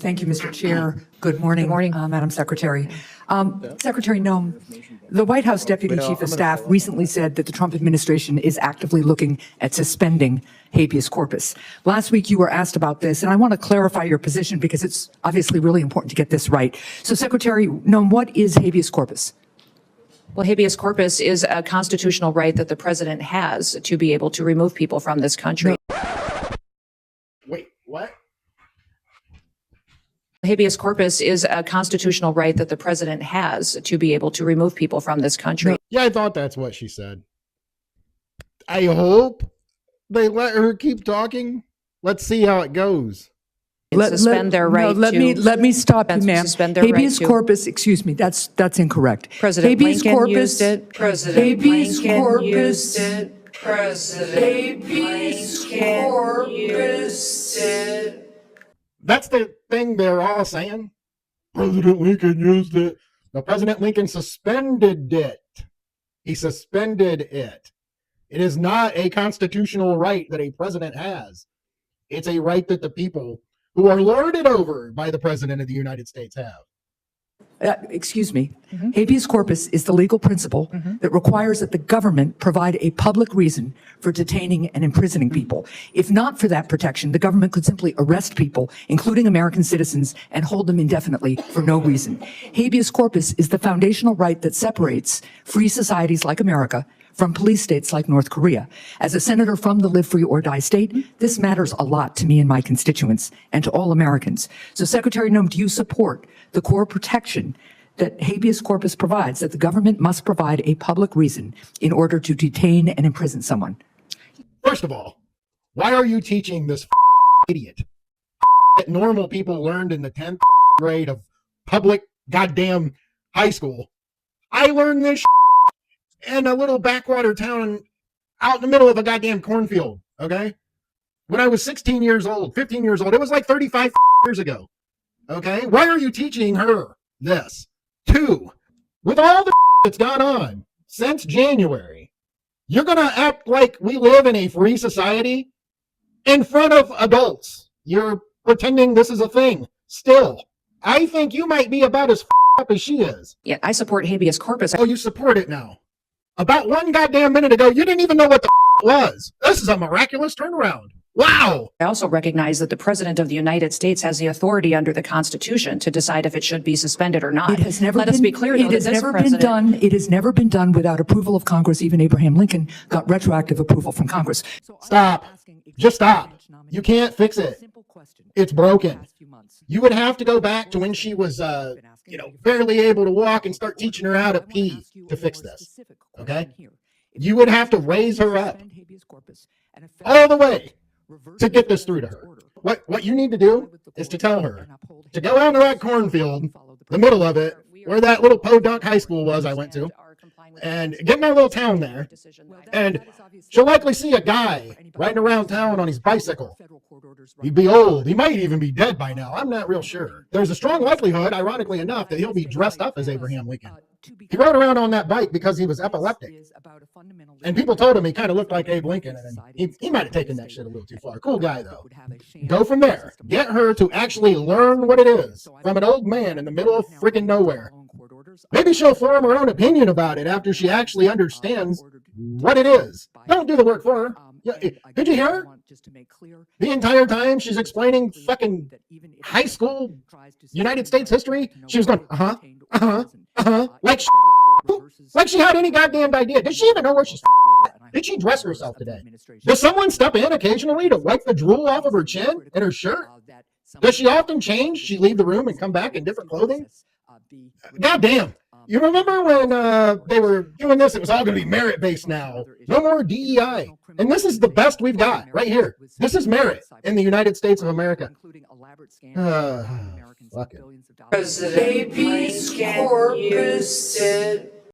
Thank you, Mr. Chair. Good morning, Madam Secretary. Secretary Noem, the White House Deputy Chief of Staff recently said that the Trump administration is actively looking at suspending habeas corpus. Last week, you were asked about this, and I want to clarify your position because it's obviously really important to get this right. So, Secretary Noem, what is habeas corpus? Well, habeas corpus is a constitutional right that the president has to be able to remove people from this country. Wait, what? Habeas corpus is a constitutional right that the president has to be able to remove people from this country. Yeah, I thought that's what she said. I hope they let her keep talking. Let's see how it goes. Suspend their right let me stop you, ma'am. Habeas corpus, excuse me, that's incorrect. President Lincoln used it. President Lincoln used it. President Lincoln used it. That's the thing they're all saying. President Lincoln used it. No, President Lincoln suspended it. He suspended it. It is not a constitutional right that a president has. It's a right that the people who are lorded over by the president of the United States have. Excuse me. Habeas corpus is the legal principle that requires that the government provide a public reason for detaining and imprisoning people. If not for that protection, the government could simply arrest people, including American citizens, and hold them indefinitely for no reason. Habeas corpus is the foundational right that separates free societies like America from police states like North Korea. As a senator from the Live Free or Die state, this matters a lot to me and my constituents and to all Americans. So, Secretary Noem, do you support the core protection that habeas corpus provides, that the government must provide a public reason in order to detain and imprison someone? First of all, why are you teaching this idiot that normal people learned in the 10th grade of public goddamn high school? I learned this in a little backwater town out in the middle of a goddamn cornfield, okay? When I was 16 years old, 15 years old, it was like 35 years ago, okay? Why are you teaching her this? Two, with all the that's gone on since January, you're going to act like we live in a free society in front of adults. You're pretending this is a thing still. I think you might be about as up as she is. Yeah, I support habeas corpus. Oh, you support it now. About one goddamn minute ago, you didn't even know what the was. This is a miraculous turnaround. Wow. I also recognize that the president of the United States has the authority under the Constitution to decide if it should be suspended or not. It has never Let us be clear, though, it has never been done. It has never been done without approval of Congress. Even Abraham Lincoln got retroactive approval from Congress. Stop. Just stop. You can't fix it. It's broken. You would have to go back to when she was, barely able to walk and start teaching her how to pee to fix this. Okay? You would have to raise her up all the way to get this through to her. What you need to do is to tell her to go out to that cornfield, the middle of it, where that little podunk high school was I went to, and get in our little town there, and she'll likely see a guy riding around town on his bicycle. He'd be old. He might even be dead by now. I'm not real sure. There's a strong likelihood, ironically enough, that he'll be dressed up as Abraham Lincoln. He rode around on that bike because he was epileptic. And people told him he kind of looked like Abe Lincoln, and he might have taken that shit a little too far. Cool guy, though. Go from there. Get her to actually learn what it is from an old man in the middle of freaking nowhere. Maybe she'll form her own opinion about it after she actually understands what it is. Don't do the work for her. Did you hear her? The entire time she's explaining fucking high school United States history, she was going, like she had any goddamn idea. Did she even know where she's at? Did she dress herself today? Does someone step in occasionally to wipe the drool off of her chin and her shirt? Does she often change? She leave the room and come back in different clothing? Goddamn. You remember when they were doing this? It was all going to be merit-based now. No more DEI. And this is the best we've got right here. This is merit in the United States of America. Fuck it. Habeas corpus.